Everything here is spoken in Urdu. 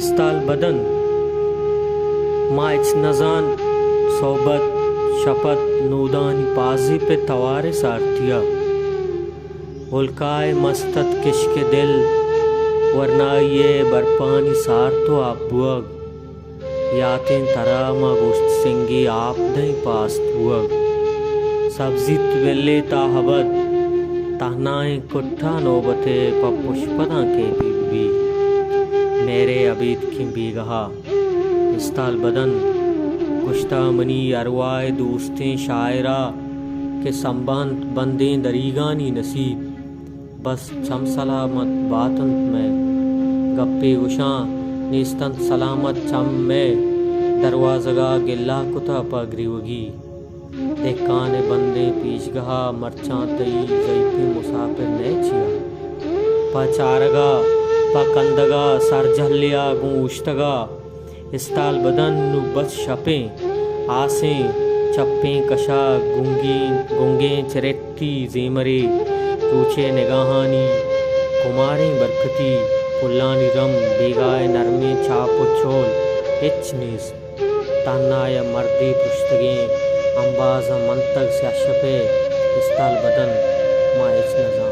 استال بدن ماچ نزان صحبت شپت نودانی پازی پہ توار سارتیا ہلکائے مستت کشک دل ورنائیے برپانی سار تو آپ بوگ یاتیں تراما گوشت سنگی آپ دیں پاست بوگ سبزیت ویلے تا حبد تہنائیں کٹھا نوبتے پپشپداں کے بی میرے عبید کی بیگہا استال بدن کشتہ منی اروائے دوستیں شاعرہ کے سمبانت بندیں دریگانی نصیب بس چم سلامت باتنت میں گپے گشاں نیستنت سلامت چم میں دروازگا گلا کتا پگریوگی دیکھان بندیں پیش گہا مرچاں تئی زیپی مسافر نئے چیا پا چارگا پا کندگا سر جھلیا گوشتگا استال بدن نو بس شپیں آسیں چپیں کشا گنگیں چریٹی زیمرے روچے نگاہانی کماریں برکتی پلانی رم بیگائے نرمے چاپ و چول ہچ نیز تہنایا مردی پشتگیں انبازہ منتگ سے اشپے استال بدن مائچ نظام